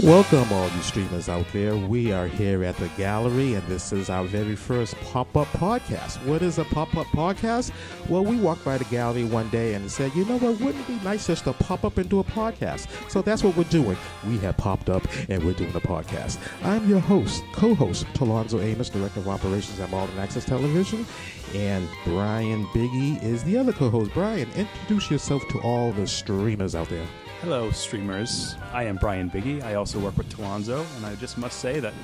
Welcome, all you streamers out there. We are here at the gallery, and this is our very first pop-up podcast. What is a pop-up podcast? Well, we walked by the gallery one day and said, you know what, wouldn't it be nice just to pop up and do a podcast? So that's what we're doing. We have popped up, and we're doing a podcast. I'm your host, co-host, Talonzo Amos, Director of Operations at Malden Access Television, and Brian Biggie is the other co-host. Brian, introduce yourself to all the streamers out there. Hello, streamers. I am Brian Biggie. I also work with Talonzo, and I just must say that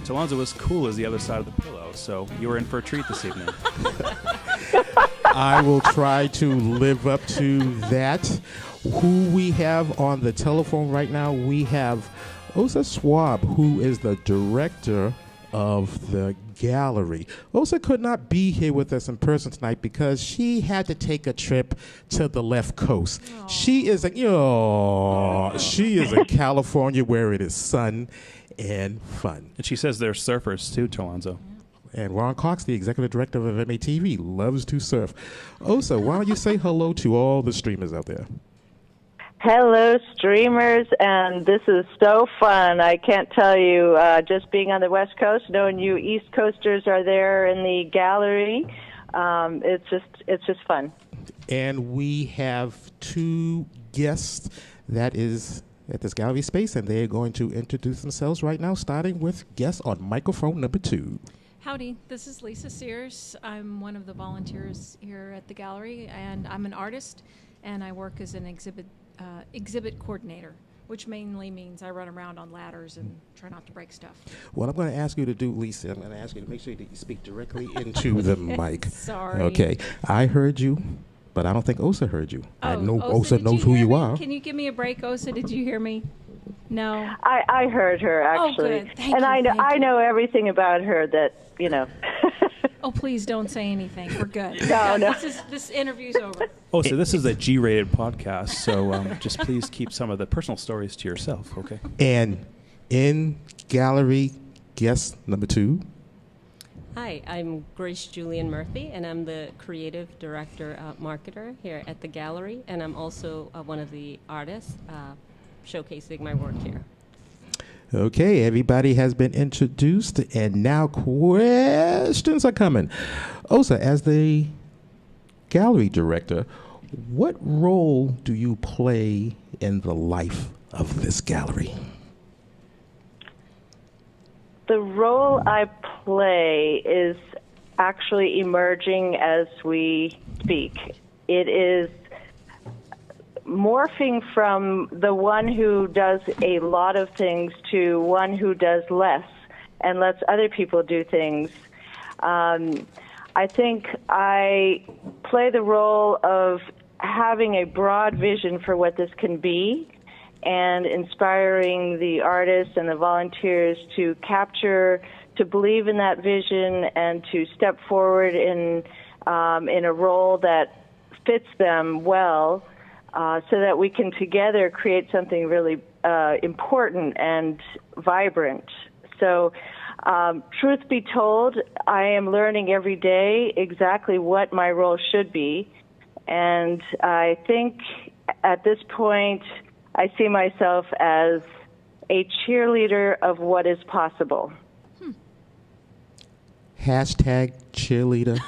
Talonzo was cool as the other side of the pillow, so you were in for a treat this evening. I will try to live up to that. Who we have on the telephone right now, we have Ose Schwab, who is the director of the gallery. Ose could not be here with us in person tonight because she had to take a trip to the left coast. Aww. She is in California where it is sun and fun. And she says they're surfers too, Talonzo. And Ron Cox, the executive director of MATV, loves to surf. Ose, why don't you say hello to all the streamers out there? Hello, streamers, and this is so fun. I can't tell you, just being on the West Coast, knowing you East Coasters are there in the gallery, it's just fun. And we have two guests that is at this gallery space, and they are going to introduce themselves right now, starting with guest on microphone number 2. Howdy, this is Lisa Sears. I'm one of the volunteers here at the gallery, and I'm an artist, and I work as an exhibit coordinator, which mainly means I run around on ladders and try not to break stuff. What I'm going to ask you to do, Lisa, I'm going to ask you to make sure that you speak directly into the mic. Sorry. Okay. I heard you, but I don't think Ose heard you. I know Ose did knows who you are. Can you give me a break, Ose? Did you hear me? No. I heard her, actually. Oh, good. Thank and you, I know everything about her that, you know. Oh, please don't say anything. We're good. No. This interview's over. Oh, so this is a G-rated podcast, so just please keep some of the personal stories to yourself, okay? And in gallery guest number 2. Hi, I'm Grace Julian Murphy, and I'm the creative director marketer here at the gallery, and I'm also one of the artists showcasing my work here. Okay, everybody has been introduced, and now questions are coming. Ose, as the gallery director, what role do you play in the life of this gallery? The role I play is actually emerging as we speak. It is morphing from the one who does a lot of things to one who does less and lets other people do things. I think I play the role of having a broad vision for what this can be and inspiring the artists and the volunteers to capture, to believe in that vision and to step forward in a role that fits them well. So that we can together create something really important and vibrant. So, truth be told, I am learning every day exactly what my role should be. And I think at this point, I see myself as a cheerleader of what is possible. Hashtag cheerleader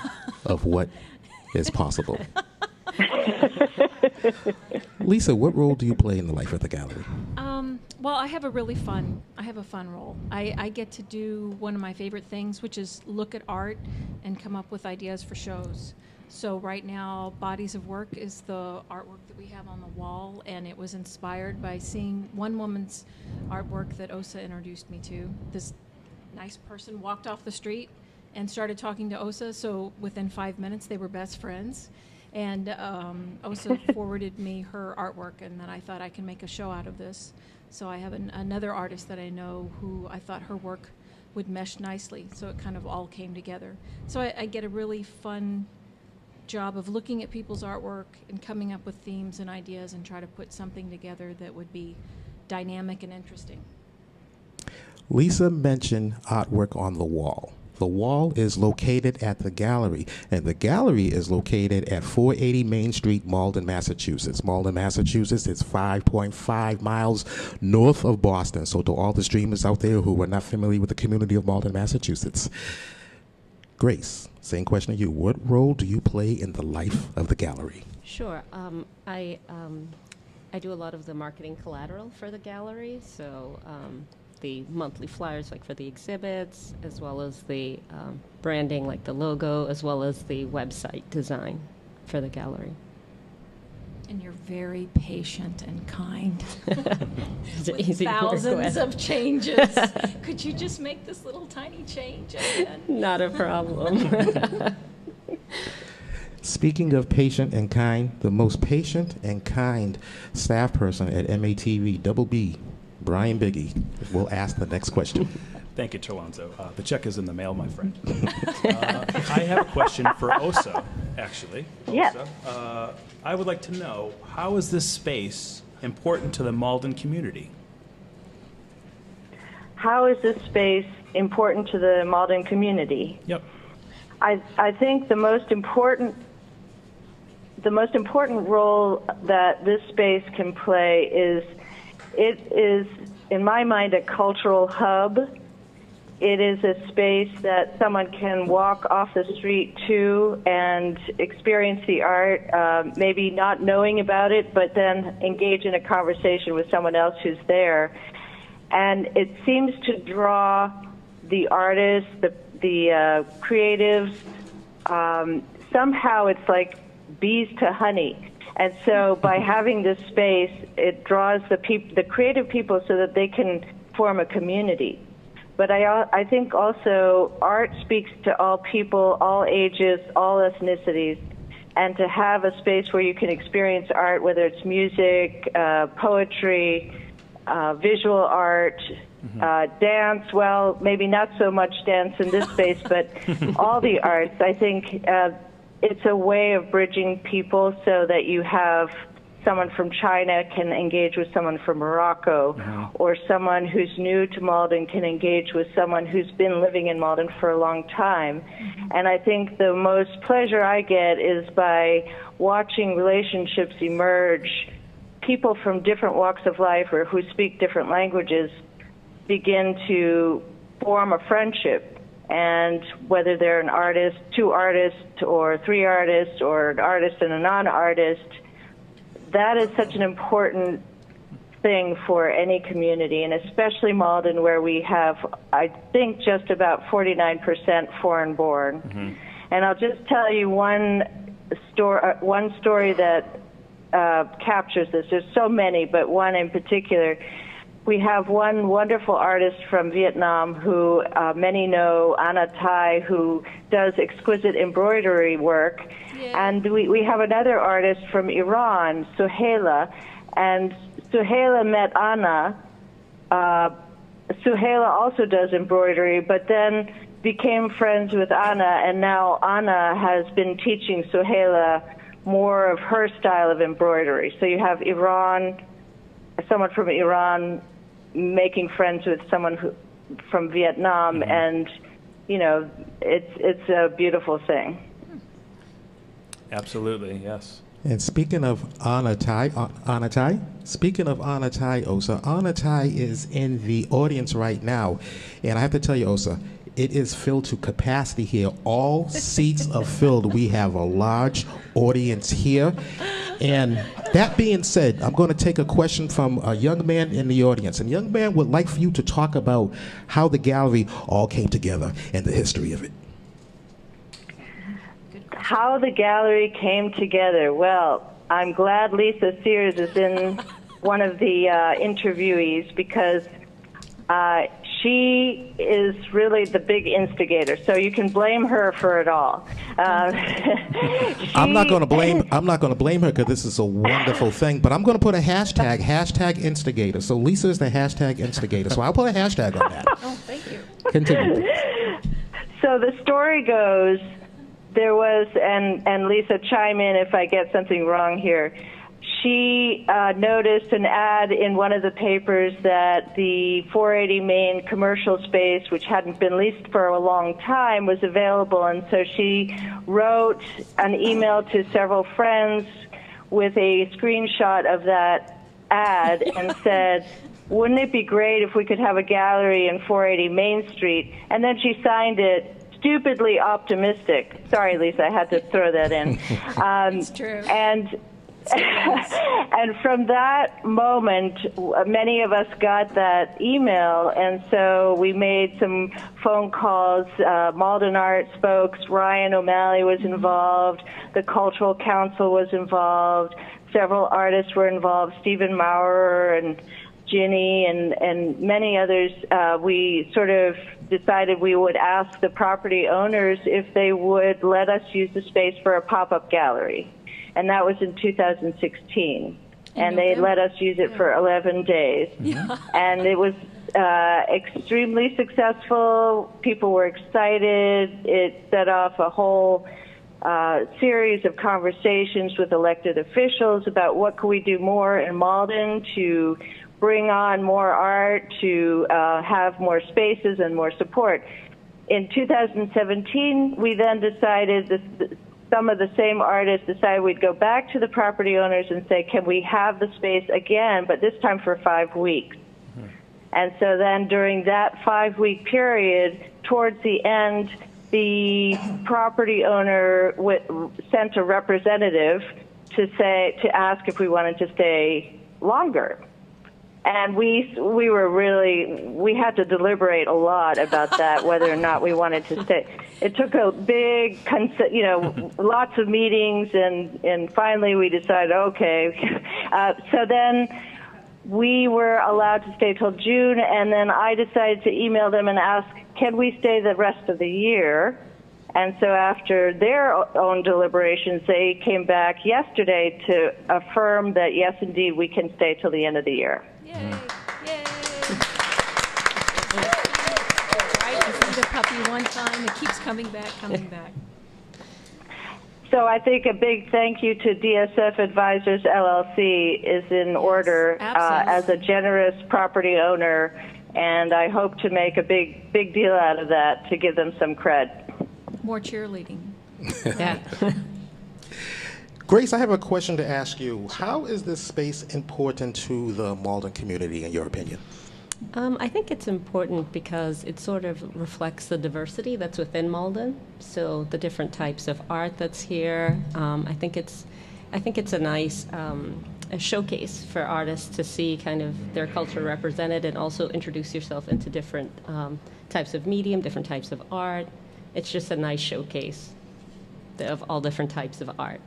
of what is possible. Lisa, what role do you play in the life of the gallery? Well, I have a fun role. I get to do one of my favorite things, which is look at art and come up with ideas for shows. So right now, Bodies of Work is the artwork that we have on the wall, and it was inspired by seeing one woman's artwork that Ose introduced me to. This nice person walked off the street and started talking to Ose, so within 5 minutes they were best friends. And Ose forwarded me her artwork, and then I thought I can make a show out of this. So I have another artist that I know who I thought her work would mesh nicely, so it kind of all came together. So I get a really fun job of looking at people's artwork and coming up with themes and ideas and try to put something together that would be dynamic and interesting. Lisa mentioned artwork on the wall. The wall is located at the gallery, and the gallery is located at 480 Main Street, Malden, Massachusetts. Malden, Massachusetts is 5.5 miles north of Boston. So to all the streamers out there who are not familiar with the community of Malden, Massachusetts, Grace, same question to you. What role do you play in the life of the gallery? Sure. I do a lot of the marketing collateral for the gallery, so the monthly flyers, like for the exhibits, as well as the branding, like the logo, as well as the website design for the gallery. And you're very patient and kind. It's With easy to work thousands with. of changes. Could you just make this little tiny change again? Not a problem. Speaking of patient and kind, the most patient and kind staff person at MATV, Double B, Brian Biggie, will ask the next question. Thank you, Tolonzo. The check is in the mail, my friend. I have a question for Osa, actually. Yes. Osa. I would like to know, how is this space important to the Malden community? How is this space important to the Malden community? Yep. I think the most important role that this space can play is it is, in my mind, a cultural hub. It is a space that someone can walk off the street to and experience the art, maybe not knowing about it, but then engage in a conversation with someone else who's there. And it seems to draw the artists, the creatives. Somehow it's like bees to honey. And so by having this space, it draws the creative people so that they can form a community. But I think also art speaks to all people, all ages, all ethnicities. And to have a space where you can experience art, whether it's music, poetry, visual art, dance, well, maybe not so much dance in this space, but all the arts, I think it's a way of bridging people so that you have someone from China can engage with someone from Morocco, or someone who's new to Malden can engage with someone who's been living in Malden for a long time. And I think the most pleasure I get is by watching relationships emerge. People from different walks of life or who speak different languages begin to form a friendship. And whether they're an artist, two artists, or three artists, or an artist and a non-artist, that is such an important thing for any community, and especially Malden, where we have, I think, just about 49% foreign-born. And I'll just tell you one story that captures this. There's so many, but one in particular. We have one wonderful artist from Vietnam who many know, Anna Thai, who does exquisite embroidery work. Yeah. And we have another artist from Iran, Suhaila. And Suhaila met Anna. Suhaila also does embroidery, but then became friends with Anna, and now Anna has been teaching Suhaila more of her style of embroidery. So you have someone from Iran making friends with someone from Vietnam, and it's a beautiful thing. Absolutely, yes. And speaking of Anna Thai, Osa, Anna Thai is in the audience right now, and I have to tell you, Osa, it is filled to capacity here. All seats are filled. We have a large audience here. And that being said, I'm going to take a question from a young man in the audience. And young man would like for you to talk about how the gallery all came together and the history of it. How the gallery came together. Well, I'm glad Lisa Sears is in one of the interviewees, because she is really the big instigator. So you can blame her for it all. I'm not going to blame her, because this is a wonderful thing. But I'm going to put a hashtag instigator. So Lisa is the hashtag instigator. So I'll put a hashtag on that. Oh, thank you. Continue. So the story goes, there was, and Lisa, chime in if I get something wrong here. she noticed an ad in one of the papers that the 480 Main commercial space, which hadn't been leased for a long time, was available. And so she wrote an email to several friends with a screenshot of that ad and said, wouldn't it be great if we could have a gallery in 480 Main Street? And then she signed it, stupidly optimistic. Sorry, Lisa, I had to throw that in. It's true. And from that moment, many of us got that email, and so we made some phone calls. Malden Art spokes, Ryan O'Malley was involved, the Cultural Council was involved, several artists were involved, Stephen Maurer and Ginny and many others. We sort of decided we would ask the property owners if they would let us use the space for a pop-up gallery. And that was in 2016. And they let us use it for 11 days. Yeah. And it was extremely successful. People were excited. It set off a whole series of conversations with elected officials about what could we do more in Malden to bring on more art, to have more spaces and more support. In 2017, we then decided some of the same artists decided we'd go back to the property owners and say, can we have the space again, but this time for 5 weeks? Mm-hmm. And so then during that 5-week period, towards the end, the property owner sent a representative to ask if we wanted to stay longer. And we had to deliberate a lot about that, whether or not we wanted to stay. It took a big, lots of meetings, and finally we decided, okay. So then we were allowed to stay till June, and then I decided to email them and ask, can we stay the rest of the year? And so after their own deliberations, they came back yesterday to affirm that, yes, indeed, we can stay till the end of the year. Yay! Yay! Right, you see the puppy one time, it keeps coming back. So I think a big thank you to DSF Advisors LLC is in order as a generous property owner, and I hope to make a big deal out of that to give them some cred. More cheerleading. Yeah. Grace, I have a question to ask you. How is this space important to the Malden community, in your opinion? I think it's important because it sort of reflects the diversity that's within Malden. So the different types of art that's here. I think it's a nice a showcase for artists to see kind of their culture represented, and also introduce yourself into different types of medium, different types of art. It's just a nice showcase of all different types of art.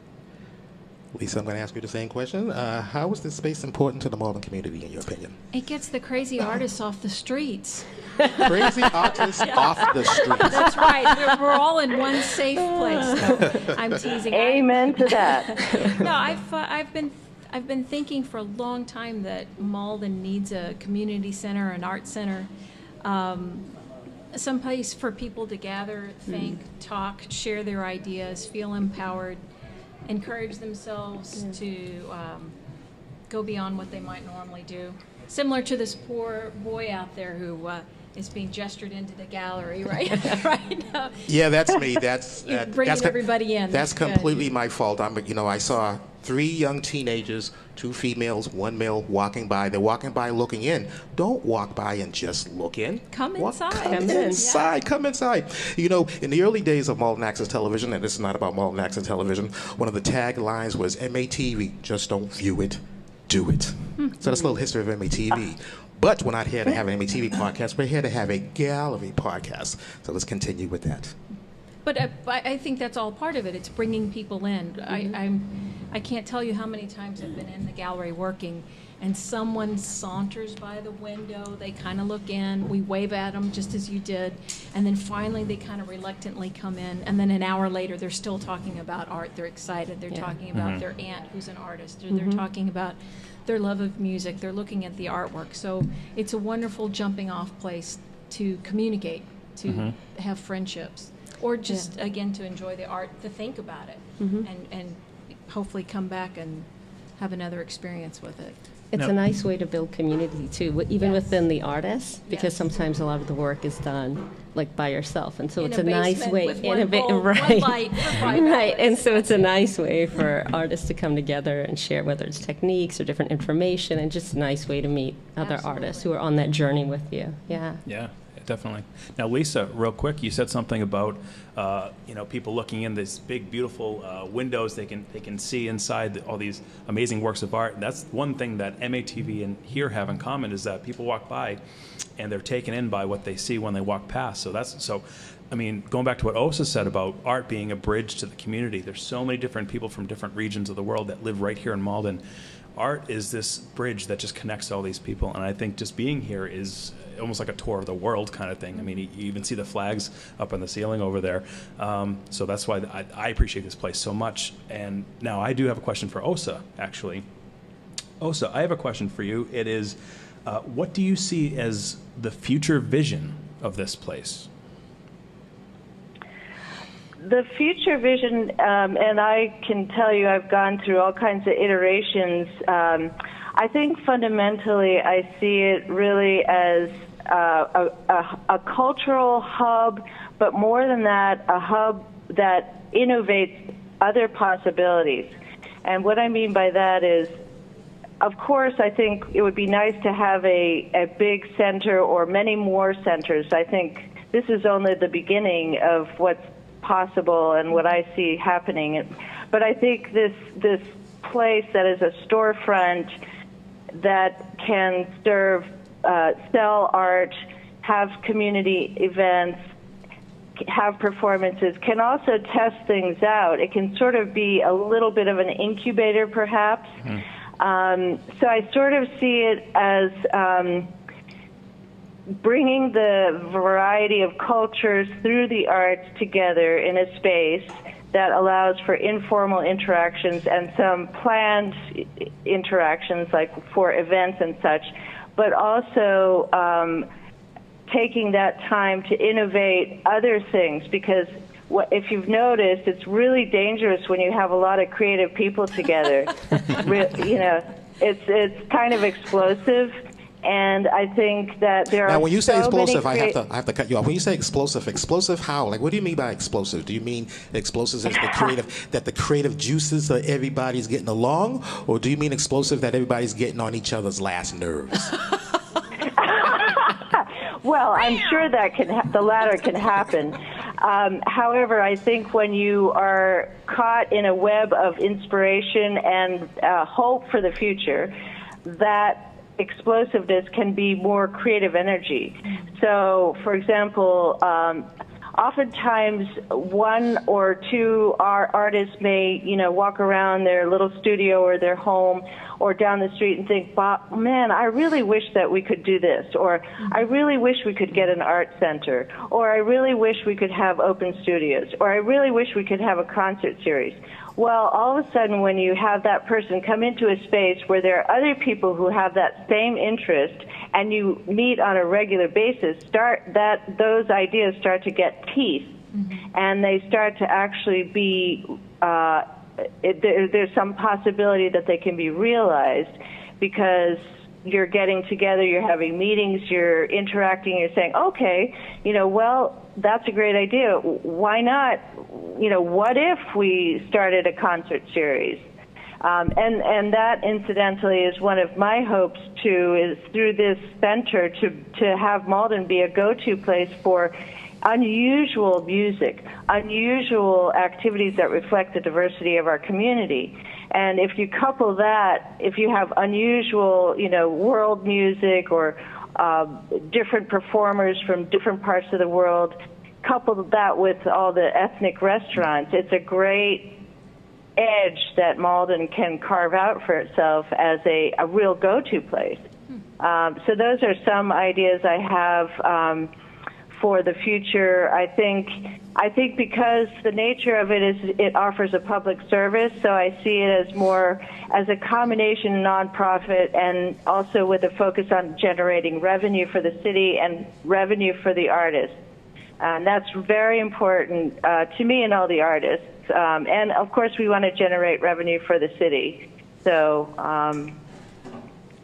Lisa, I'm going to ask you the same question. How is this space important to the Malden community, in your opinion? It gets the crazy artists off the streets. Crazy artists off the streets. That's right. We're all in one safe place. No, I'm teasing. Amen to that. No, I've been thinking for a long time that Malden needs a community center, an art center, some place for people to gather, think, talk, share their ideas, feel empowered, encourage themselves to go beyond what they might normally do. Similar to this poor boy out there who is being gestured into the gallery right now. Yeah, that's me. That's bringing everybody in. That's completely my fault. I saw 3 young teenagers, 2 females, 1 male walking by. They're walking by looking in. Don't walk by and just look in. Come inside. Come inside. You know, in the early days of Malden Access Television, and this is not about Malden Access Television, one of the taglines was MATV, just don't view it, do it. So that's a little history of MATV. But we're not here to have an MATV podcast. We're here to have a gallery podcast. So let's continue with that. But I think that's all part of it. It's bringing people in. I can't tell you how many times I've been in the gallery working, and someone saunters by the window. They kind of look in. We wave at them just as you did, and then finally they kind of reluctantly come in. And then an hour later, they're still talking about art. They're excited. They're talking about their aunt who's an artist. Or they're talking about their love of music. They're looking at the artwork. So it's a wonderful jumping off place to communicate, to have friendships, or just, again, to enjoy the art, to think about it, and hopefully come back and have another experience with it. It's No. a nice way to build community too, even Yes. within the artists, because Yes. sometimes a lot of the work is done like by yourself, and so In it's a a nice basement way with one bulb, right, one light for 5 right, hours. and so it's a nice way for artists to come together and share, whether it's techniques or different information, and just a nice way to meet other artists who are on that journey with you. Yeah. Yeah, definitely. Now, Lisa, real quick, you said something about people looking in these big, beautiful windows. They can see inside all these amazing works of art. And that's one thing that MATV and here have in common, is that people walk by and they're taken in by what they see when they walk past. So I mean, going back to what Ose said about art being a bridge to the community, there's so many different people from different regions of the world that live right here in Malden. Art is this bridge that just connects all these people, and I think just being here is almost like a tour of the world kind of thing. I mean, you even see the flags up on the ceiling over there. So that's why I appreciate this place so much. And now I do have a question for Ose, actually. Ose, I have a question for you. It is, what do you see as the future vision of this place? The future vision, and I can tell you I've gone through all kinds of iterations. I think fundamentally I see it really as a cultural hub, but more than that, a hub that innovates other possibilities. And what I mean by that is, of course, I think it would be nice to have a big center or many more centers. I think this is only the beginning of what's possible and what I see happening. But I think this place that is a storefront that can serve, sell art, have community events, have performances, can also test things out. It can sort of be a little bit of an incubator, perhaps. So I sort of see it as bringing the variety of cultures through the arts together in a space that allows for informal interactions and some planned interactions, like for events and such, but also taking that time to innovate other things, because if you've noticed, it's really dangerous when you have a lot of creative people together. It's kind of explosive. And I think that there are now, when you say so explosive, many I have to cut you off. When you say explosive how? Like, what do you mean by explosive? Do you mean explosives as the creative juices that everybody's getting along, or do you mean explosive that everybody's getting on each other's last nerves? Well, I'm sure that the latter can happen. However, I think when you are caught in a web of inspiration and hope for the future, that explosiveness can be more creative energy. So, for example, oftentimes one or two artists may, walk around their little studio or their home or down the street and think, man, I really wish that we could do this, or I really wish we could get an art center, or I really wish we could have open studios, or I really wish we could have a concert series. Well, all of a sudden, when you have that person come into a space where there are other people who have that same interest, and you meet on a regular basis, those ideas start to get teeth, and they start to actually be. There's some possibility that they can be realized, because you're getting together, you're having meetings, you're interacting, you're saying, okay, well, that's a great idea. Why not? What if we started a concert series? And that, incidentally, is one of my hopes, too, is through this center to have Malden be a go-to place for unusual music, unusual activities that reflect the diversity of our community. And if you couple that, if you have unusual, world music or different performers from different parts of the world, couple that with all the ethnic restaurants, it's a great edge that Malden can carve out for itself as a real go-to place. So those are some ideas I have for the future. I think because the nature of it is it offers a public service, so I see it as more as a combination nonprofit and also with a focus on generating revenue for the city and revenue for the artists. And that's very important to me and all the artists. And of course, we want to generate revenue for the city. So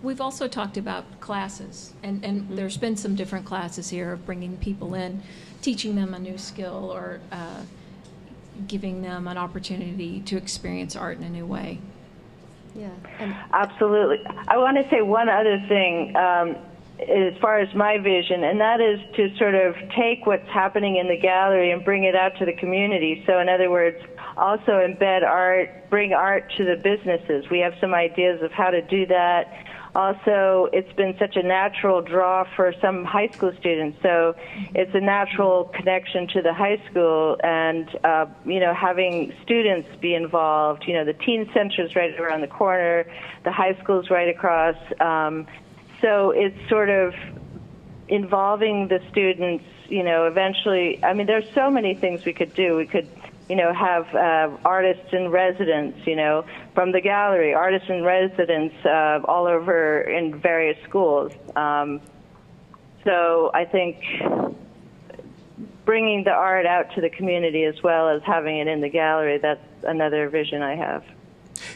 We've also talked about classes, and there's been some different classes here of bringing people in, teaching them a new skill, or giving them an opportunity to experience art in a new way. Yeah. absolutely. I want to say one other thing as far as my vision, and that is to sort of take what's happening in the gallery and bring it out to the community. So in other words, also embed art, bring art to the businesses. We have some ideas of how to do that. Also, it's been such a natural draw for some high school students, so it's a natural connection to the high school, and having students be involved. The teen center is right around the corner, the high school's right across. So it's sort of involving the students. Eventually, I mean, there's so many things we could do. We could have artists in residence, from the gallery, artists in residence all over in various schools. So I think bringing the art out to the community as well as having it in the gallery, that's another vision I have.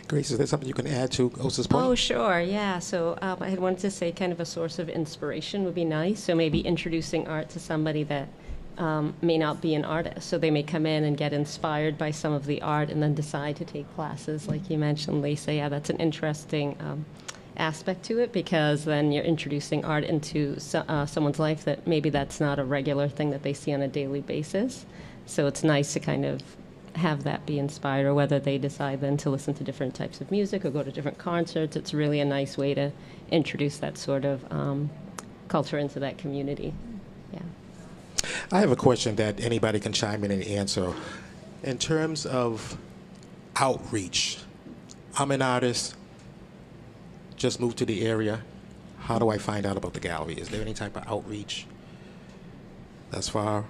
Grace, is there something you can add to Ose's point? Oh, sure, yeah. So I had wanted to say kind of a source of inspiration would be nice. So maybe introducing art to somebody that may not be an artist. So they may come in and get inspired by some of the art and then decide to take classes, like you mentioned, Lisa. Yeah, that's an interesting aspect to it, because then you're introducing art into someone's life that maybe that's not a regular thing that they see on a daily basis. So it's nice to kind of have that be inspired, or whether they decide then to listen to different types of music or go to different concerts. It's really a nice way to introduce that sort of culture into that community. Yeah. I have a question that anybody can chime in and answer. In terms of outreach, I'm an artist, just moved to the area. How do I find out about the gallery? Is there any type of outreach thus far?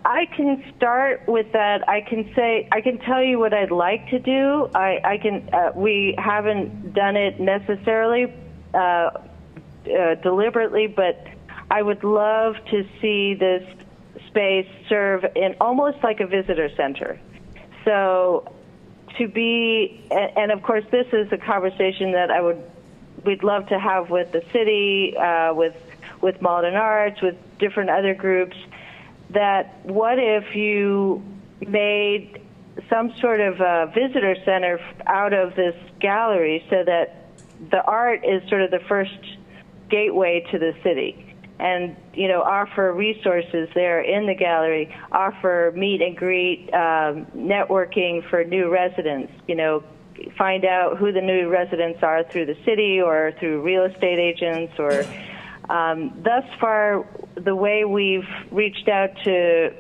I can start with that. I can tell you what I'd like to do. We haven't done it necessarily deliberately, but I would love to see this space serve in almost like a visitor center. So and of course this is a conversation that we'd love to have with the city, with Malden Arts, with different other groups, that what if you made some sort of a visitor center out of this gallery, so that the art is sort of the first gateway to the city, and offer resources there in the gallery, offer meet and greet, networking for new residents, find out who the new residents are through the city or through real estate agents, or thus far the way we've reached out to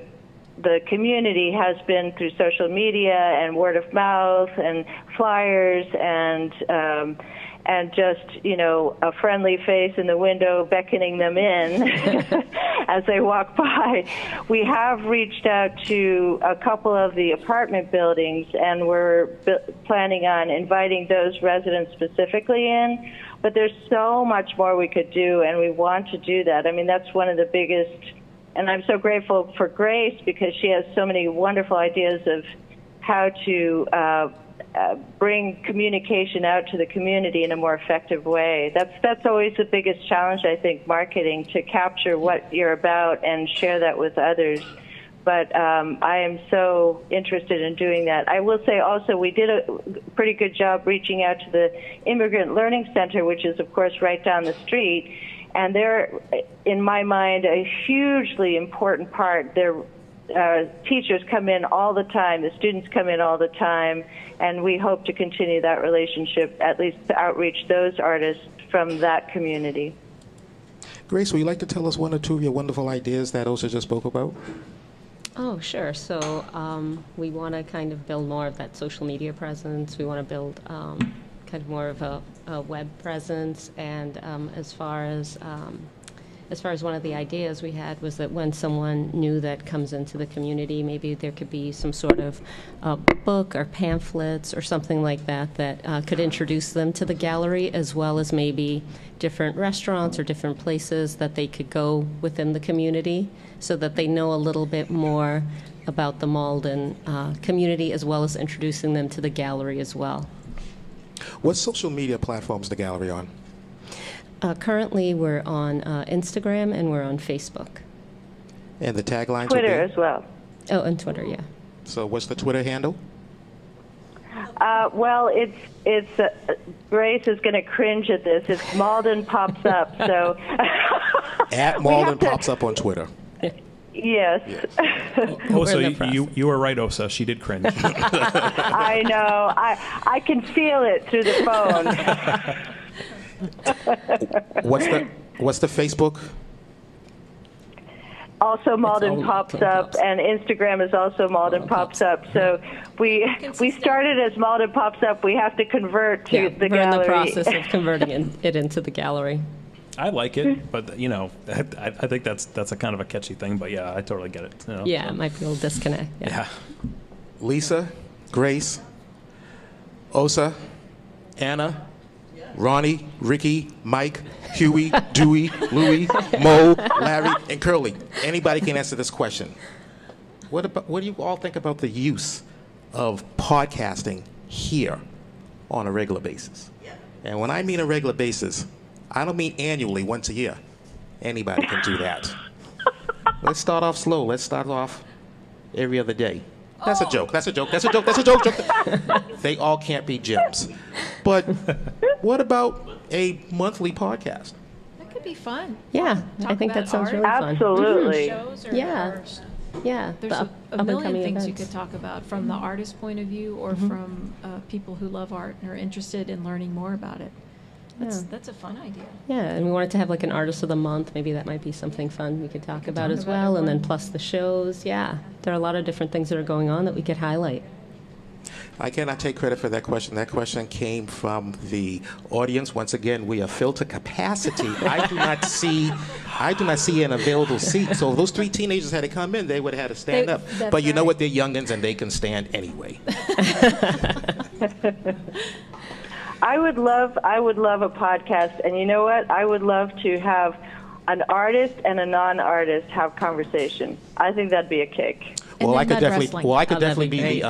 the community has been through social media and word of mouth and flyers and just, a friendly face in the window beckoning them in as they walk by. We have reached out to a couple of the apartment buildings, and we're planning on inviting those residents specifically in. But there's so much more we could do, and we want to do that. I mean, that's one of the biggest, and I'm so grateful for Grace, because she has so many wonderful ideas of how to bring communication out to the community in a more effective way. That's always the biggest challenge, I think, marketing, to capture what you're about and share that with others. But I am so interested in doing that. I will say also we did a pretty good job reaching out to the Immigrant Learning Center, which is, of course, right down the street. And they're, in my mind, a hugely important part. Their teachers come in all the time. The students come in all the time. And we hope to continue that relationship, at least to outreach those artists from that community. Grace, would you like to tell us one or two of your wonderful ideas that Ose just spoke about? Oh, sure. So we want to kind of build more of that social media presence. We want to build kind of more of a web presence. And as far as one of the ideas we had was that when someone new that comes into the community, maybe there could be some sort of book or pamphlets or something like that that could introduce them to the gallery, as well as maybe different restaurants or different places that they could go within the community, so that they know a little bit more about the Malden community, as well as introducing them to the gallery as well. What social media platforms is the gallery on? Currently, we're on Instagram and we're on Facebook. And the tagline? Twitter as well. Oh, and Twitter, yeah. So what's the Twitter handle? Well, it's Grace is going to cringe at this. It's Malden Pops Up. So At Malden Pops Up on Twitter. Yes. Oh, so We're in the you were right, Osa. She did cringe. I know. I can feel it through the phone. What's the Facebook? Also, Malden all Pops Malden Up, Pops. and Instagram is also Malden Pops Up. So we started as Malden Pops Up. We have to convert to the we're gallery. in the process of converting it into the gallery. I like it, but I think that's a kind of a catchy thing. But yeah, I totally get it. Yeah, it might be a little disconnect. Yeah. Lisa, Grace, Osa, Anna, Ronnie, Ricky, Mike, Huey, Dewey, Louie, Mo, Larry, and Curly. Anybody can answer this question. What do you all think about the use of podcasting here on a regular basis? And when I mean a regular basis, I don't mean annually, once a year. Anybody can do that. Let's start off slow. Let's start off every other day. That's a joke. That's a joke. That's a joke. That's a joke. They all can't be gems. But what about a monthly podcast? That could be fun. Yeah, I Talk think about that sounds art. really fun. Absolutely. Shows or Yeah. Yeah, There's the a million up-and-coming things you events. could talk about from the artist point of view or from people who love art and are interested in learning more about it. That's a fun idea. Yeah, and we wanted to have like an artist of the month. Maybe that might be something fun we could talk about talk as about well. And then everyone. plus the shows. Yeah, there are a lot of different things that are going on that we could highlight. I cannot take credit for that question. That question came from the audience. Once again, we are filled to capacity. I do not see an available seat. So if those three teenagers had to come in, they would have had to stand up. That's But you know right. what? They're youngins and they can stand anyway. I would love a podcast, and you know what? I would love to have an artist and a non-artist have conversation. I think that'd be a kick. And Well, then I could mud definitely. wrestling. Well, I could Oh, that'd definitely be be the.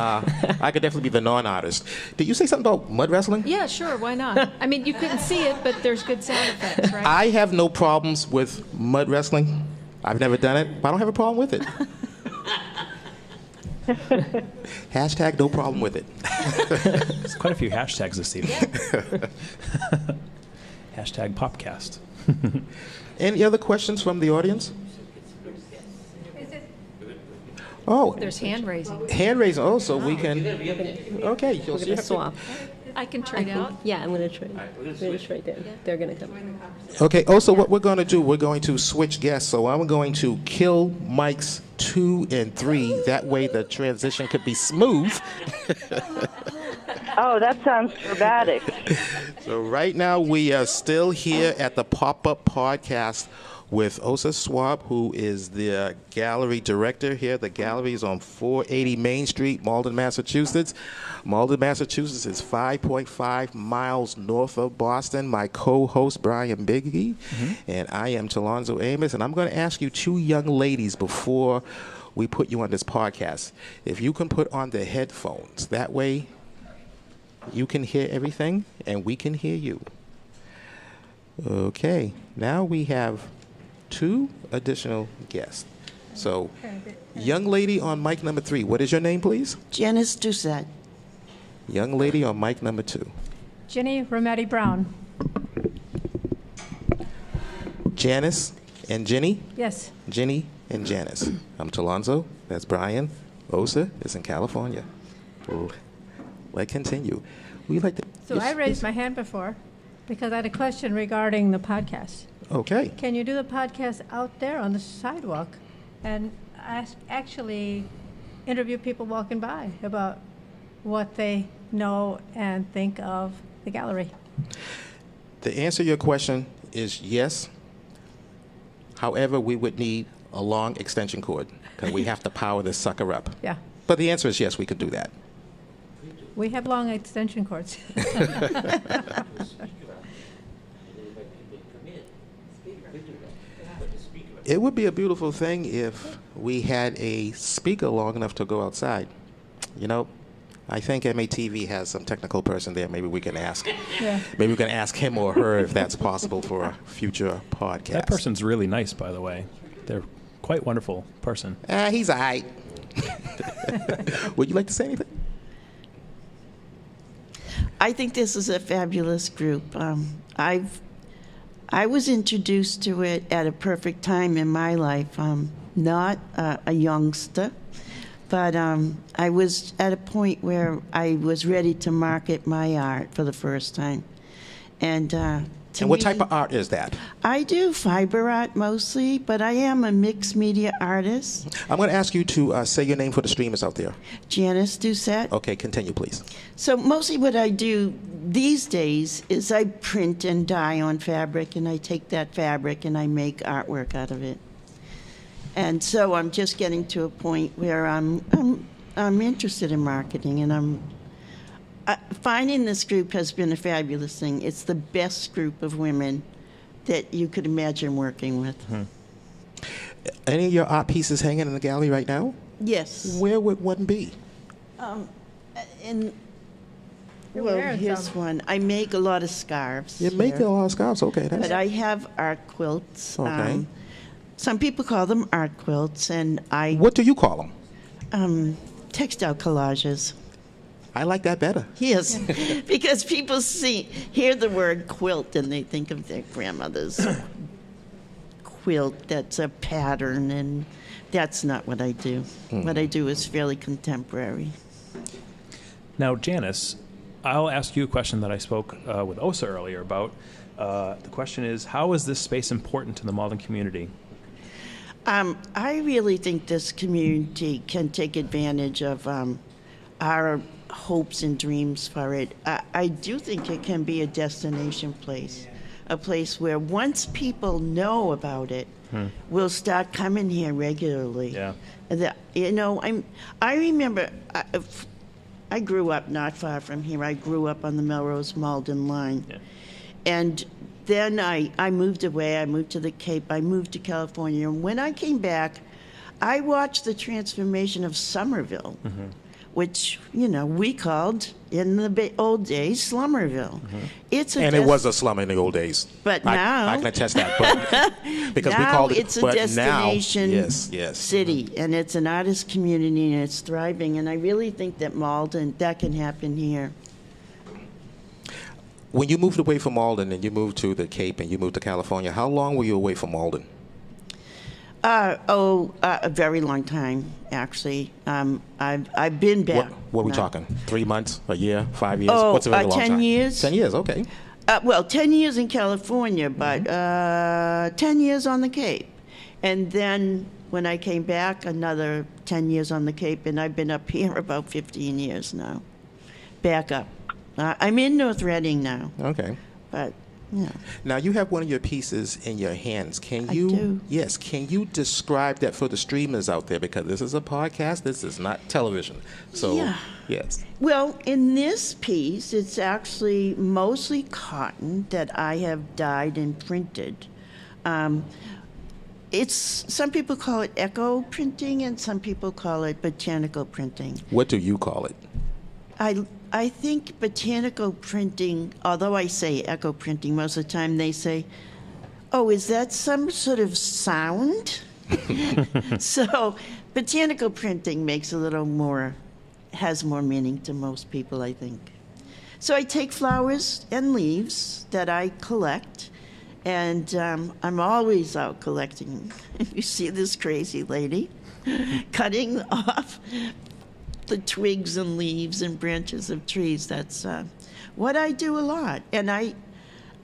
I could definitely be the non-artist. Did you say something about mud wrestling? Yeah, sure. Why not? I mean, you couldn't see it, but there's good sound effects, right? I have no problems with mud wrestling. I've never done it, but I don't have a problem with it. Hashtag no problem with it. There's quite a few hashtags this evening. Hashtag Popcast. Any other questions from the audience? Oh, There's hand raising. hand raising. Oh, so we can. Okay, We're going to swap. I can trade out. Yeah, I'm going to trade. We're going to trade them. They're going to come. Okay. Also, what we're going to do, we're going to switch guests. So I'm going to kill mics 2 and 3. That way, the transition could be smooth. Oh, that sounds dramatic. So right now, we are still here at the Pop-Up Podcast with Ose Schwab, who is the gallery director here. The gallery is on 480 Main Street, Malden, Massachusetts. Malden, Massachusetts is 5.5 miles north of Boston. My co-host, Brian Biggie, and I am Talonzo Amos. And I'm going to ask you two young ladies before we put you on this podcast. If you can put on the headphones, that way you can hear everything and we can hear you. Okay, now we have 2 additional guests. So, young lady on mic number 3, what is your name, please? Janice Doucette. Young lady on mic number 2. Ginny Rometti Brown. Janice and Jenny? Yes. Jenny and Janice. I'm Talonzo. That's Brian. Osa is in California. Let's continue. We like to. So I raised my hand before because I had a question regarding the podcast. Okay. Can you do the podcast out there on the sidewalk and actually interview people walking by about what they know and think of the gallery? The answer to your question is yes. However, we would need a long extension cord because we have to power this sucker up. Yeah. But the answer is yes, we could do that. We have long extension cords. It would be a beautiful thing if we had a speaker long enough to go outside. You know, I think MATV has some technical person there. Maybe we can ask. Yeah. Maybe we can ask him or her if that's possible for a future podcast. That person's really nice, by the way. They're quite wonderful person. He's all right. Would you like to say anything? I think this is a fabulous group. I was introduced to it at a perfect time in my life. Not a youngster, but I was at a point where I was ready to market my art for the first time. And what type of art is that? I do fiber art mostly, but I am a mixed media artist. I'm going to ask you to say your name for the streamers out there. Janice Doucette. Okay, continue, please. So mostly what I do these days is I print and dye on fabric, and I take that fabric and I make artwork out of it. And so I'm just getting to a point where I'm interested in marketing, and finding this group has been a fabulous thing. It's the best group of women that you could imagine working with. Any of your art pieces hanging in the gallery right now? Yes. Where would one be? You're Well, wearing here's some. one. I make a lot of scarves. You make here, a lot of scarves. Okay, that's but I have art quilts. Okay. Some people call them art quilts, and What do you call them? Textile collages. I like that better. Yes, because people hear the word quilt and they think of their grandmother's quilt that's a pattern, and that's not what I do. What I do is fairly contemporary. Now, Janice, I'll ask you a question that I spoke with Ose earlier about. The question is, how is this space important to the Malden community? I really think this community can take advantage of our hopes and dreams for it. I do think it can be a destination place, a place where once people know about it, we'll start coming here regularly. Yeah. I remember I grew up not far from here. I grew up on the Melrose Malden line. Yeah. And then I moved away. I moved to the Cape. I moved to California. And when I came back, I watched the transformation of Somerville, which, we called in the old days Slummerville. It's And it was a slum in the old days. But I now can attest that. But because we now called it. it's a but destination now, yes. city, and it's an artist community, and it's thriving. And I really think that Malden, that can happen here. When you moved away from Malden and you moved to the Cape and you moved to California, how long were you away from Malden? A very long time, actually. I've been back. What are we now. talking? 3 months, a year, 5 years? Oh, What's a very long 10 time? years. 10 years, okay. Well, 10 years in California, but 10 years on the Cape. And then when I came back, another 10 years on the Cape, and I've been up here about 15 years now. Back up. I'm in North Reading now, Okay. but, yeah. Now you have one of your pieces in your hands. Can I you? do. Yes. Can you describe that for the streamers out there? Because this is a podcast. This is not television. So Yeah. yes. Well, in this piece, it's actually mostly cotton that I have dyed and printed. Some people call it echo printing, and some people call it botanical printing. What do you call it? I think botanical printing, although I say echo printing most of the time, they say, "Oh, is that some sort of sound?" So botanical printing has more meaning to most people, I think. So I take flowers and leaves that I collect, and I'm always out collecting. You see this crazy lady cutting off the twigs and leaves and branches of trees. That's what I do a lot. And I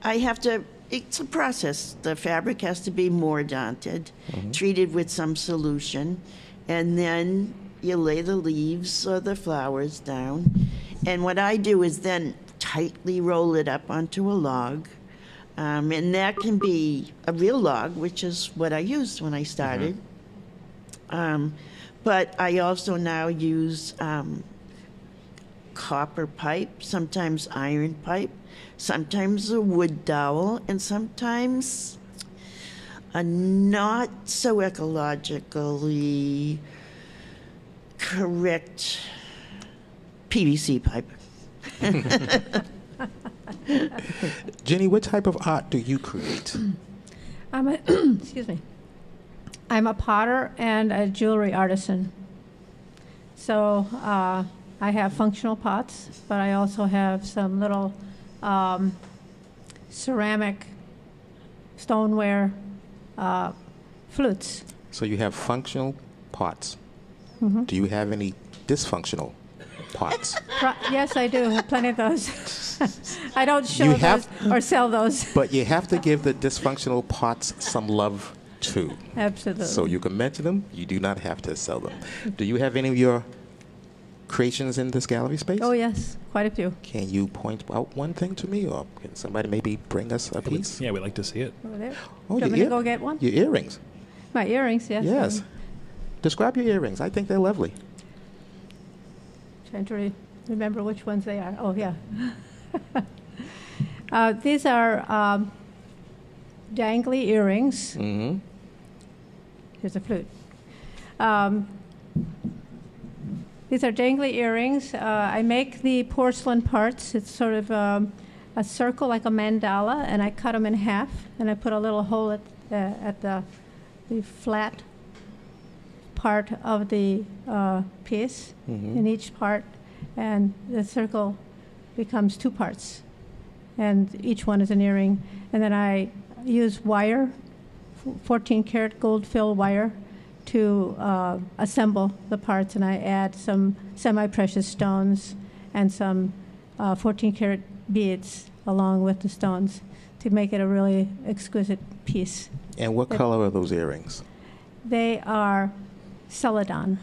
have to, it's a process. The fabric has to be mordanted, treated with some solution, and then you lay the leaves or the flowers down. And what I do is then tightly roll it up onto a log. And that can be a real log, which is what I used when I started. But I also now use copper pipe, sometimes iron pipe, sometimes a wood dowel, and sometimes a not so ecologically correct PVC pipe. Jenny, what type of art do you create? Excuse me. I'm a potter and a jewelry artisan. So I have functional pots, but I also have some little ceramic stoneware flutes. So you have functional pots. Mm-hmm. Do you have any dysfunctional pots? Yes, I do. Have plenty of those. I don't show You those have- or sell those. But you have to give the dysfunctional pots some love too. Absolutely. So you can mention them. You do not have to sell them. Do you have any of your creations in this gallery space? Oh, yes, quite a few. Can you point out one thing to me, or can somebody maybe bring us a piece? Yeah, we'd like to see it. Over there. Oh, Do you want me to go get one? Your earrings. My earrings, yes. Yes. I'm Describe your earrings. I think they're lovely. trying to remember which ones they are. Oh, yeah. These are dangly earrings. Mm-hmm. Here's a flute. These are dangly earrings. I make the porcelain parts. It's sort of a circle like a mandala, and I cut them in half, and I put a little hole at the flat part of the piece in each part, and the circle becomes two parts, and each one is an earring. And then I use wire, 14 karat gold fill wire, to assemble the parts, and I add some semi-precious stones and some 14 karat beads along with the stones to make it a really exquisite piece. And what color are those earrings? They are celadon.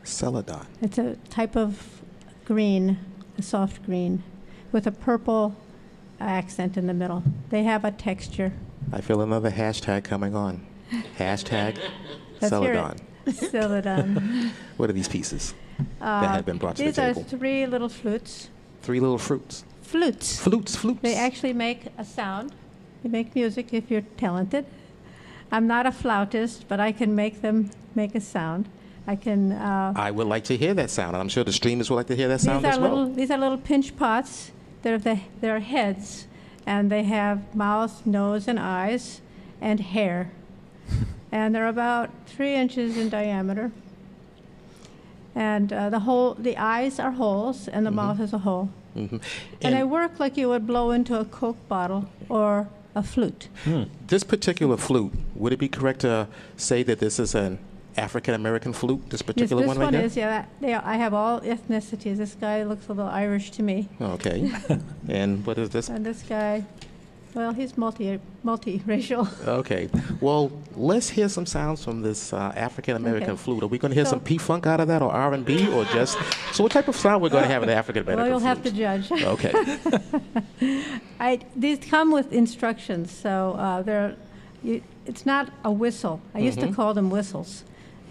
Celadon. It's a type of green, a soft green, with a purple accent in the middle. They have a texture. I feel another hashtag coming on. Hashtag Let's hear Celadon. it. Celadon. What are these pieces that have been brought to the These are table? 3 little flutes. 3 little fruits. Flutes. Flutes. They actually make a sound. They make music if you're talented. I'm not a flautist, but I can make them make a sound. I can. I would like to hear that sound, and I'm sure the streamers would like to hear that sound as well. These are little pinch pots. They're heads, and they have mouth, nose, and eyes, and hair. And they're about 3 inches in diameter. And the eyes are holes, and the mouth is a hole. Mm-hmm. And I work like you would blow into a Coke bottle or a flute. This particular flute, would it be correct to say that this is an African American flute? This particular Yes, one this right one there? is, yeah. I have all ethnicities. This guy looks a little Irish to me. Okay. And what is this? And this guy, well, he's multiracial. Okay. Well, let's hear some sounds from this African American Okay. flute. Are we going to hear So- some P-Funk out of that, or R&B, or just... So what type of sound we're going to have in the African American Well, you'll flute? have to judge. Okay. These come with instructions, so it's not a whistle. I used to call them whistles,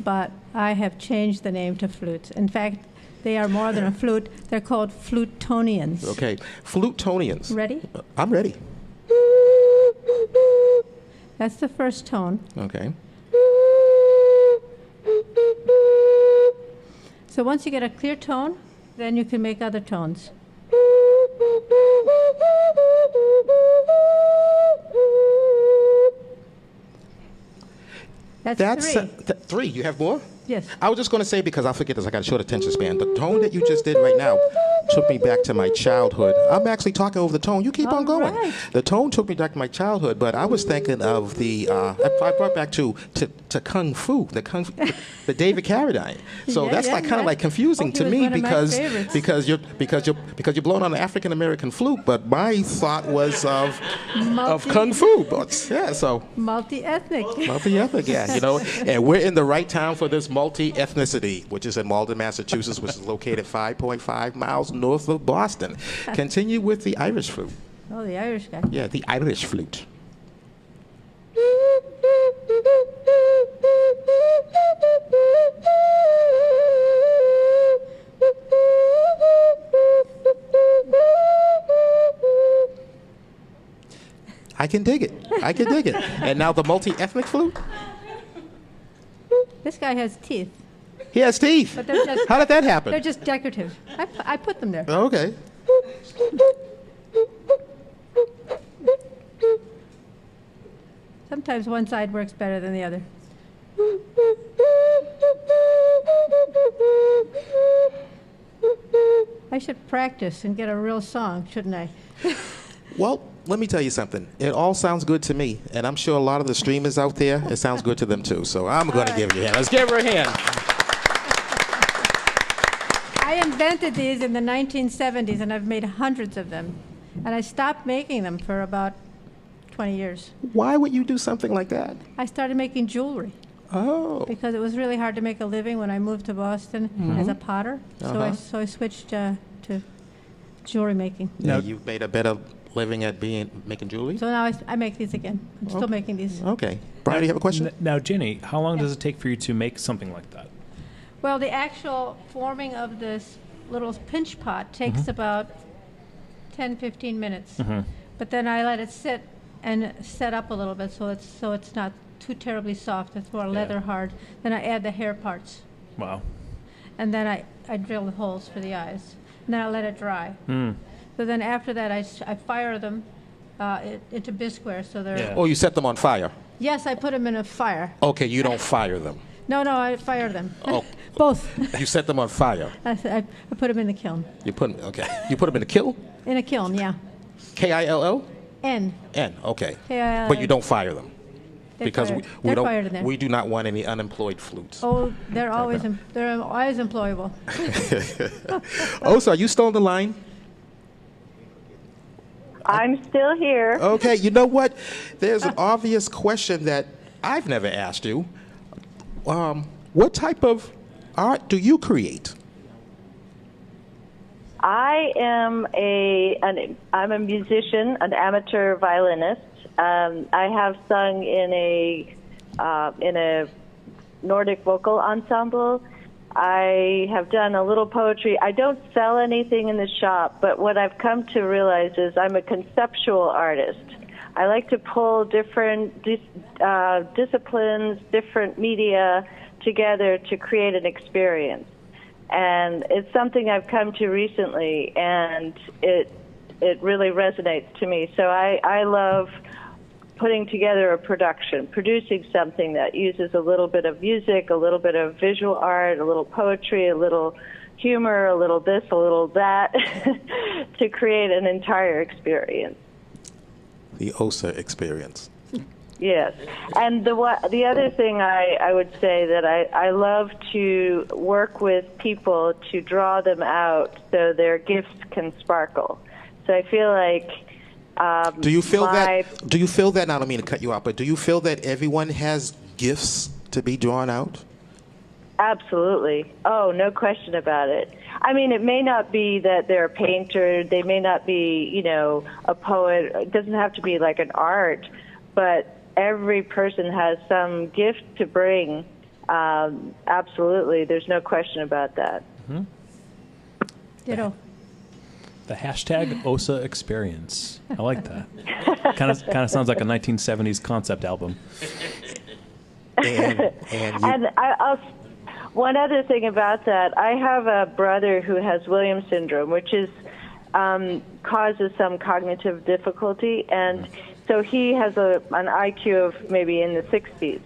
but I have changed the name to flutes. In fact, they are more than a flute. They're called flutonians. Okay. Flutonians. Ready? I'm ready. That's the first tone. Okay. So once you get a clear tone, then you can make other tones. That's 3. 3. You have more? Yes. I was just going to say, because I forget this, I got a short attention span. The tone that you just did right now took me back to my childhood. I'm actually talking over the tone. You keep on All going. right. The tone took me back to my childhood, but I was thinking of the, I brought back to Kung Fu, the David Carradine. So Yeah, that's yeah, like kind of yeah. like confusing Oh, he to was me one of my favorites. because you're blowing on an African American flute, but my thought was of Kung Fu. But yeah, so Multi-ethnic. multi-ethnic, yeah, and we're in the right town for this multi-ethnicity, which is in Malden, Massachusetts, which is located 5.5 miles north of Boston. Continue with the Irish flute. Oh, the Irish guy. Yeah, the Irish flute. I can dig it. I can dig it. And now the multi-ethnic flute? This guy has teeth. He has teeth. But they're just, How did that happen? they're just decorative. I put them there. Okay. Sometimes one side works better than the other. I should practice and get a real song, shouldn't I? Well, let me tell you something. It all sounds good to me, and I'm sure a lot of the streamers out there, it sounds good to them too. So I'm going to give you a hand. Let's give her a hand. I invented these in the 1970s, and I've made hundreds of them. And I stopped making them for about 20 years. Why would you do something like that? I started making jewelry Oh. because it was really hard to make a living when I moved to Boston as a potter. So I switched to jewelry making. Now you've made a better living at making jewelry? So now I make these again. I'm still making these. Okay. Brian, do you have a question? Now, Ginny, how long does it take for you to make something like that? Well, the actual forming of this little pinch pot takes about 10, 15 minutes. But then I let it sit and set up a little bit so it's not too terribly soft. It's more leather hard. Then I add the hair parts. Wow. And then I drill the holes for the eyes. And then I let it dry. So then after that, I fire them into bisqueware. So they're... Yeah. Oh, you set them on fire? Yes, I put them in a fire. Okay, you don't fire them. No, I fire them. Oh. Both. You set them on fire. I put them in the kiln. You put them, okay. You put them in the kiln? In a kiln, yeah. Kill? N. N, okay. K-I-L-N. But you don't fire them? Because They're fired in there. we do not want any unemployed flutes. Oh, they're always employable. Oh, so are you still on the line? I'm still here. Okay, you know what? There's an obvious question that I've never asked you. What type of art do you create? I'm a musician, an amateur violinist. I have sung in a Nordic vocal ensemble. I have done a little poetry. I don't sell anything in the shop, but what I've come to realize is I'm a conceptual artist. I like to pull different disciplines, different media together to create an experience. And it's something I've come to recently, and it really resonates to me. So I love putting together a production, producing something that uses a little bit of music, a little bit of visual art, a little poetry, a little humor, a little this, a little that, to create an entire experience. The Ose experience. Yes. And the other thing I would say that I love to work with people to draw them out so their gifts can sparkle. So I feel like Do you feel that? Now, I don't mean to cut you off, but do you feel that everyone has gifts to be drawn out? Absolutely. Oh, no question about it. I mean, it may not be that they're a painter. They may not be, a poet. It doesn't have to be like an art, but every person has some gift to bring. Absolutely. There's no question about that. Mm-hmm. Ditto. The hashtag Ose experience. I like that. Kind of sounds like a 1970s concept album. And one other thing about that, I have a brother who has Williams syndrome, which is causes some cognitive difficulty, and so he has an IQ of maybe in the 60s,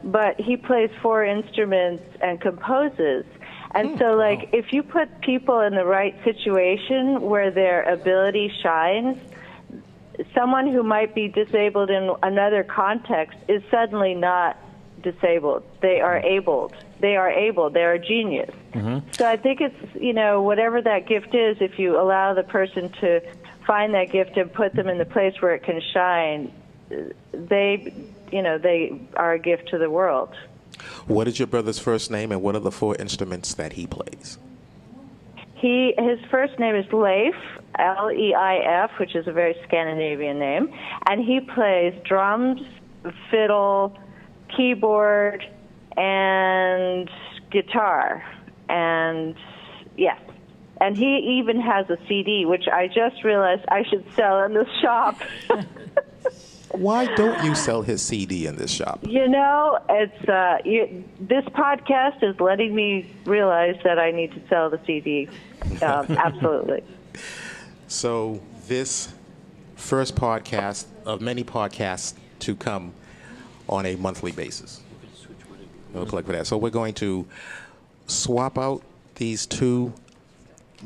but he plays 4 instruments and composes. And so, if you put people in the right situation where their ability shines, someone who might be disabled in another context is suddenly not disabled. They are abled. They are able. They're a genius. Mm-hmm. So I think it's, whatever that gift is, if you allow the person to find that gift and put them in the place where it can shine, they are a gift to the world. What is your brother's first name, and what are the 4 instruments that he plays? His first name is Leif, L-E-I-F, which is a very Scandinavian name, and he plays drums, fiddle, keyboard, and guitar. And yes, and he even has a CD, which I just realized I should sell in the shop. Why don't you sell his CD in this shop? You know, it's this podcast is letting me realize that I need to sell the CD. Absolutely. So this first podcast of many podcasts to come on a monthly basis. We'll click for that. So we're going to swap out these two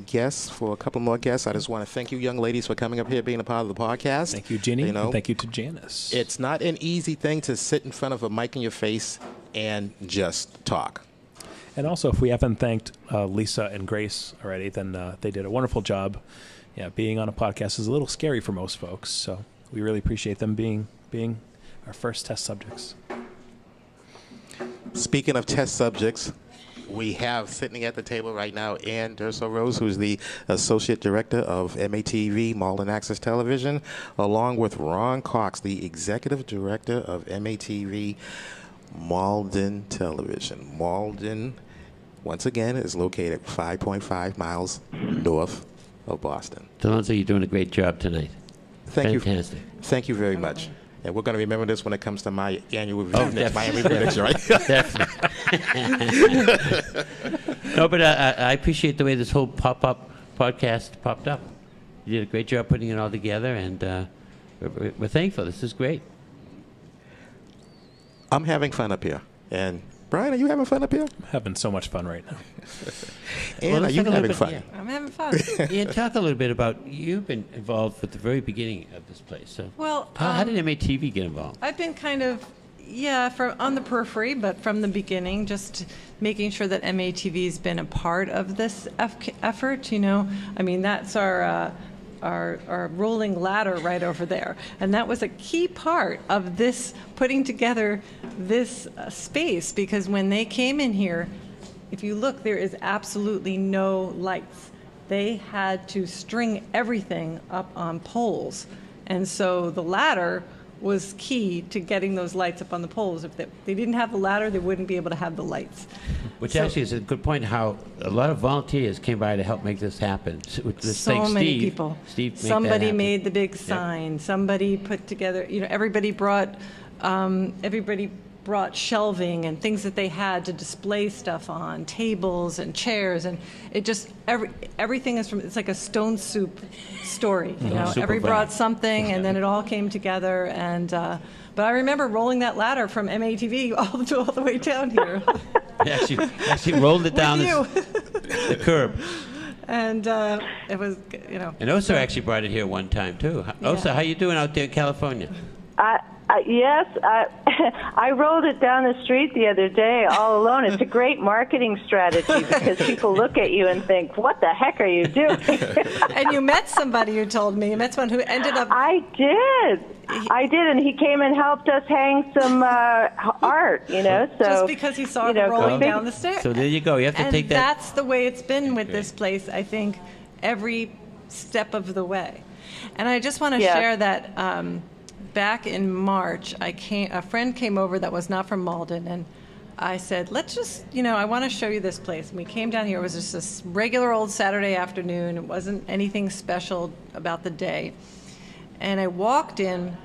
guests for a couple more guests. I just want to thank you, young ladies, for coming up here, being a part of the podcast. Thank you, Ginny. You know, and thank you to Janice. it's not an easy thing to sit in front of a mic in your face and just talk. And also, if we haven't thanked Lisa and Grace already, then they did a wonderful job. Yeah, being on a podcast is a little scary for most folks, so we really appreciate them being our first test subjects. Speaking of test subjects, we have sitting at the table right now Ann Durso-Rose, who's the Associate Director of MATV, Malden Access Television, along with Ron Cox, the Executive Director of MATV, Malden Television. Malden, once again, is located 5.5 miles north of Boston. Alonzo, you're doing a great job tonight. Fantastic. Thank you very much. And we're going to remember this when it comes to my annual review next Miami next year, right? Definitely. No, but I appreciate the way this whole pop-up podcast popped up. You did a great job putting it all together, and we're thankful. This is great. I'm having fun up here. And Brian, are you having fun up here? I'm having so much fun right now. And are you having fun? Yeah. I'm having fun. Yeah, talk a little bit about, you've been involved at the very beginning of this place. So Well, how did MATV get involved? I've been kind of, on the periphery, but from the beginning, just making sure that MATV's been a part of this effort. You know, I mean, that's our rolling ladder right over there, and that was a key part of this putting together this space, because when they came in here, if you look, there is absolutely no lights. They had to string everything up on poles, and so the ladder was key to getting those lights up on the poles. If they didn't have the ladder, they wouldn't be able to have the lights. Which actually is a good point, how a lot of volunteers came by to help make this happen. So many people. Steve made that somebody happen. made the big sign. Somebody put together, everybody brought shelving and things that they had to display stuff on, tables and chairs, and it just everything is it's like a stone soup story. Everybody brought something, and then it all came together. And but I remember rolling that ladder from MATV all the way down here. Actually rolled it down the curb. And it was, And Osa actually brought it here one time too. Osa, how you doing out there in California? Yes, I rolled it down the street the other day all alone. It's a great marketing strategy because people look at you and think, what the heck are you doing? And you met somebody, you told me. You met someone who ended up... I did, and he came and helped us hang some art, so... Just because he saw it rolling down the stairs. So there you go. You have to take that... And that's the way it's been with this place, I think, every step of the way. And I just want to share that... back in March, a friend came over that was not from Malden, and I said, let's just, I want to show you this place. And we came down here. It was just this regular old Saturday afternoon. It wasn't anything special about the day. And I walked in,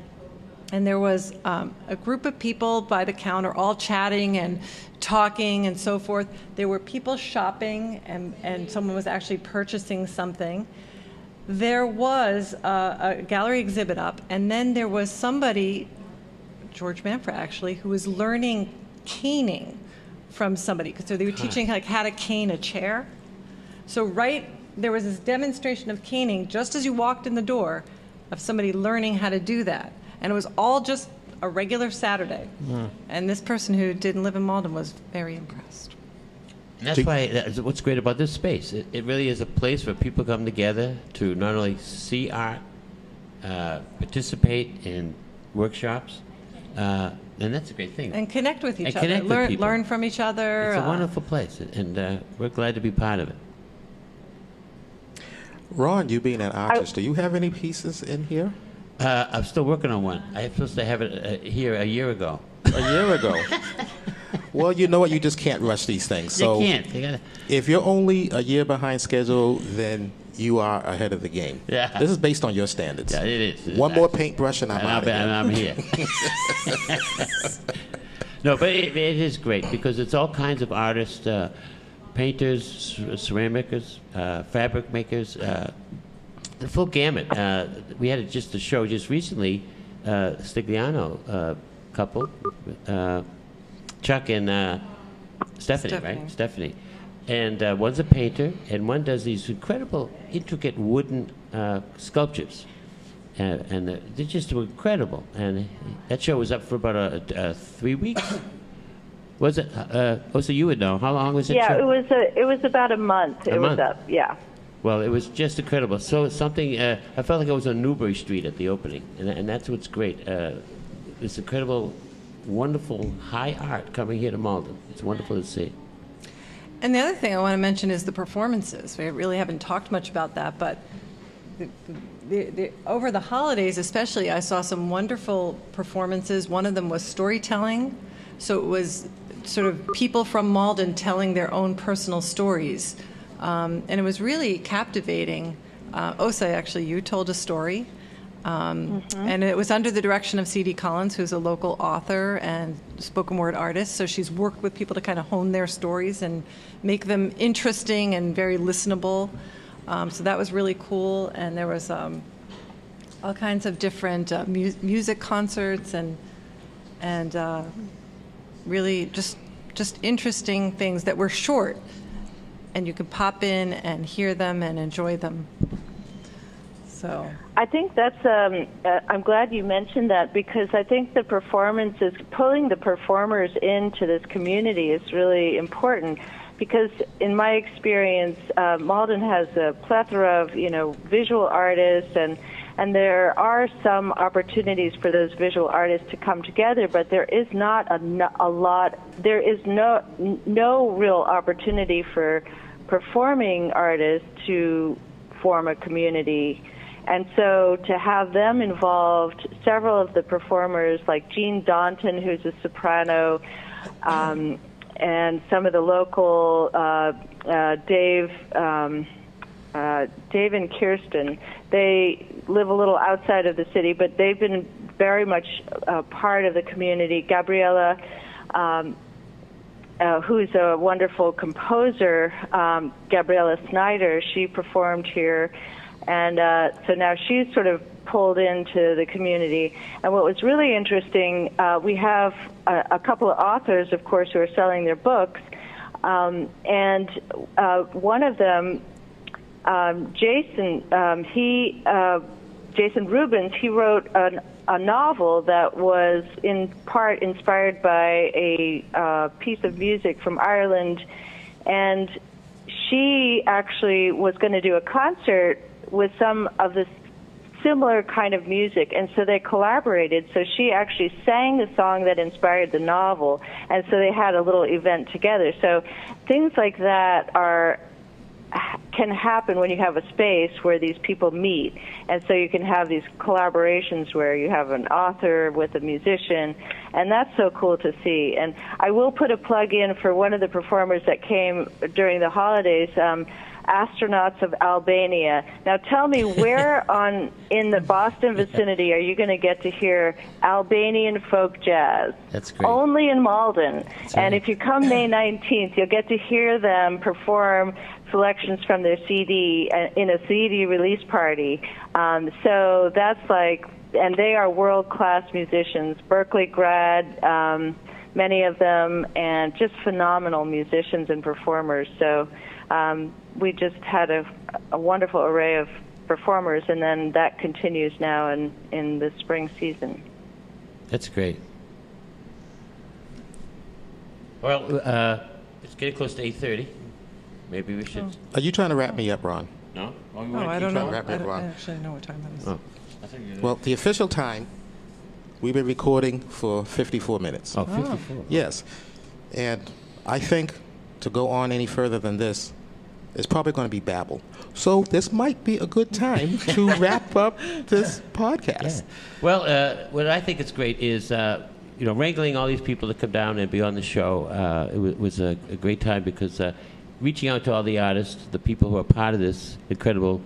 and there was a group of people by the counter all chatting and talking and so forth. There were people shopping, and someone was actually purchasing something. There was a gallery exhibit up, and then there was somebody, George Manfra actually, who was learning caning from somebody. So they were teaching how to cane a chair. So there was this demonstration of caning just as you walked in the door of somebody learning how to do that. And it was all just a regular Saturday. And this person who didn't live in Malden was very impressed. And that's what's great about this space. It really is a place where people come together to not only see art, participate in workshops, and that's a great thing. And connect with each other. Connect with people. Learn from each other. It's a wonderful place, and we're glad to be part of it. Ron, you being an artist, do you have any pieces in here? I'm still working on one. I was supposed to have it here a year ago. A year ago? Well, you know what? You just can't rush these things. So you can't. if you're only a year behind schedule, then you are ahead of the game. Yeah. This is based on your standards. Yeah, it is. One more paintbrush and I'm out of here. And I'm here. No, but it is great because it's all kinds of artists, painters, ceramicers, fabric makers, the full gamut. We had just a show just recently, Stigliano couple, Chuck and Stephanie, right? Stephanie. And one's a painter, and one does these incredible, intricate wooden sculptures. And they're just incredible. And that show was up for about 3 weeks. Was it? So you would know. How long was it? Yeah, show? it was about a month. It was up. Yeah. Well, it was just incredible. So it's something. I felt like I was on Newbury Street at the opening, and that's what's great. This incredible, wonderful high art coming here to Malden. It's wonderful to see. And the other thing I want to mention is the performances. We really haven't talked much about that, but over the holidays especially, I saw some wonderful performances. One of them was storytelling. So it was sort of people from Malden telling their own personal stories. And it was really captivating. Ose, actually, you told a story. And it was under the direction of C.D. Collins, who's a local author and spoken word artist. So she's worked with people to kind of hone their stories and make them interesting and very listenable. So that was really cool. And there was all kinds of different music concerts and really just interesting things that were short. And you could pop in and hear them and enjoy them. So I think that's, I'm glad you mentioned that, because I think the performances, pulling the performers into this community is really important, because in my experience, Malden has a plethora of, visual artists, and there are some opportunities for those visual artists to come together, but there is not a lot, there is no real opportunity for performing artists to form a community. And so to have them involved, several of the performers, like Jean Daunton, who's a soprano, and some of the local Dave and Kirsten, they live a little outside of the city, but they've been very much part of the community. Gabriella, who's a wonderful composer, Gabriella Snyder, she performed here. And so now she's sort of pulled into the community. And what was really interesting, we have a couple of authors, of course, who are selling their books. And one of them, Jason Rubens, he wrote a novel that was in part inspired by a piece of music from Ireland. And she actually was going to do a concert with some of the similar kind of music, and so they collaborated. So she actually sang the song that inspired the novel, and so they had a little event together. So things like that can happen when you have a space where these people meet, and so you can have these collaborations where you have an author with a musician, and that's so cool to see. And I will put a plug in for one of the performers that came during the holidays, Astronauts of Albania. Now tell me, where in the Boston vicinity are you going to get to hear Albanian folk jazz? That's great. Only in Malden. That's and right. if you come May 19th, you'll get to hear them perform selections from their CD in a CD release party. So that's like, and they are world-class musicians, Berkeley grad, many of them, and just phenomenal musicians and performers. So we just had a wonderful array of performers, and then that continues now in the spring season. That's great. Well, it's getting close to 8:30. Maybe we should. Are you trying to wrap me up, Ron? No? I don't know. Wrap it, I Ron. actually know what time it is. Oh. Well, the official time, we've been recording for 54 minutes. Oh, 54. Yes. And I think to go on any further than this is probably going to be babble. So this might be a good time to wrap up this podcast. Yeah. Well, what I think is great is, wrangling all these people to come down and be on the show. It was a great time because reaching out to all the artists, the people who are part of this incredible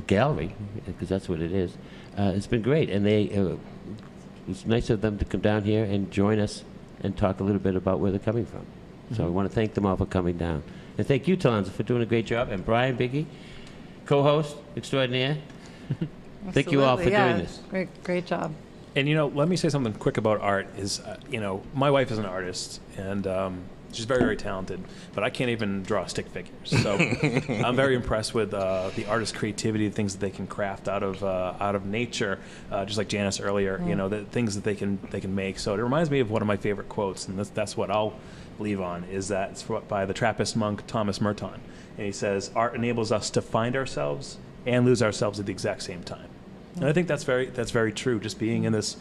gallery, because that's what it is. It's been great, and it's nice of them to come down here and join us and talk a little bit about where they're coming from. So I want to thank them all for coming down. And thank you, Talanza, for doing a great job. And Brian Biggie, co-host extraordinaire. Thank you all for doing this. Great job. And, let me say something quick about art is, my wife is an artist, and she's very, very talented, but I can't even draw stick figures. So I'm very impressed with the artist's creativity, the things that they can craft out of nature, just like Janice earlier, the things that they can make. So it reminds me of one of my favorite quotes, and that's what I'll leave on, is that it's by the Trappist monk Thomas Merton. And he says, "Art enables us to find ourselves and lose ourselves at the exact same time." And I think that's very true. Just being in this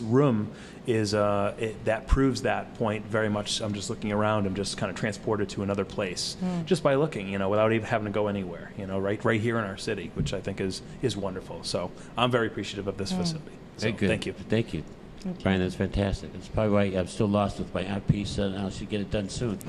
room is that proves that point very much. I'm just looking around. I'm just kind of transported to another place just by looking, without even having to go anywhere. Right here in our city, which I think is wonderful. So I'm very appreciative of this facility. So, Very good. Thank you. Thank you. Brian, that's fantastic. That's probably why I'm still lost with my art piece, and I should get it done soon.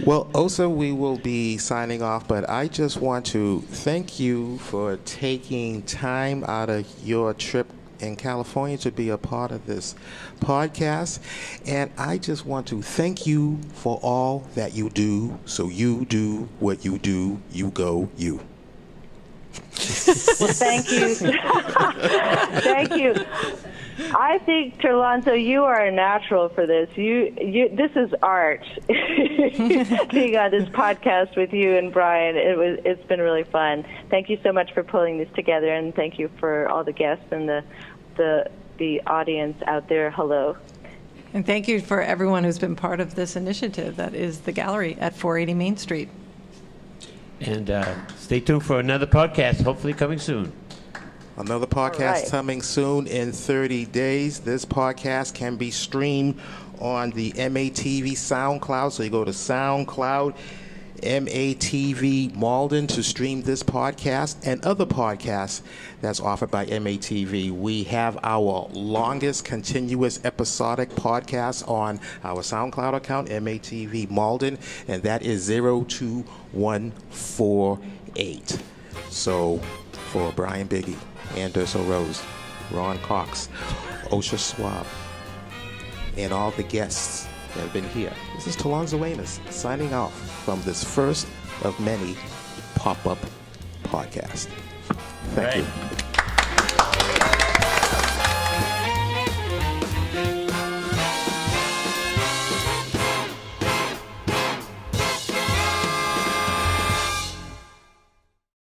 Well, also, we will be signing off, but I just want to thank you for taking time out of your trip in California to be a part of this podcast. And I just want to thank you for all that you do. So you do what you do, you go, you. Well, thank you. Thank you. I think, Terlanzo, you are a natural for this. This is art. Being on this podcast with you and Brian, it's been really fun. Thank you so much for pulling this together, and thank you for all the guests and the audience out there. Hello. And thank you for everyone who's been part of this initiative that is the gallery at 480 Main Street. And stay tuned for another podcast, hopefully coming soon. Another podcast coming soon in 30 days. This podcast can be streamed on the MATV SoundCloud. So you go to SoundCloud, MATV Malden to stream this podcast and other podcasts that's offered by MATV. We have our longest continuous episodic podcast on our SoundCloud account, MATV Malden, and that is 02148. So for Brian Biggie, Anders Rose, Ron Cox, Ose Schwab, and all the guests that have been here. This is Talonzo Amos signing off from this first of many pop-up podcasts. Thank you.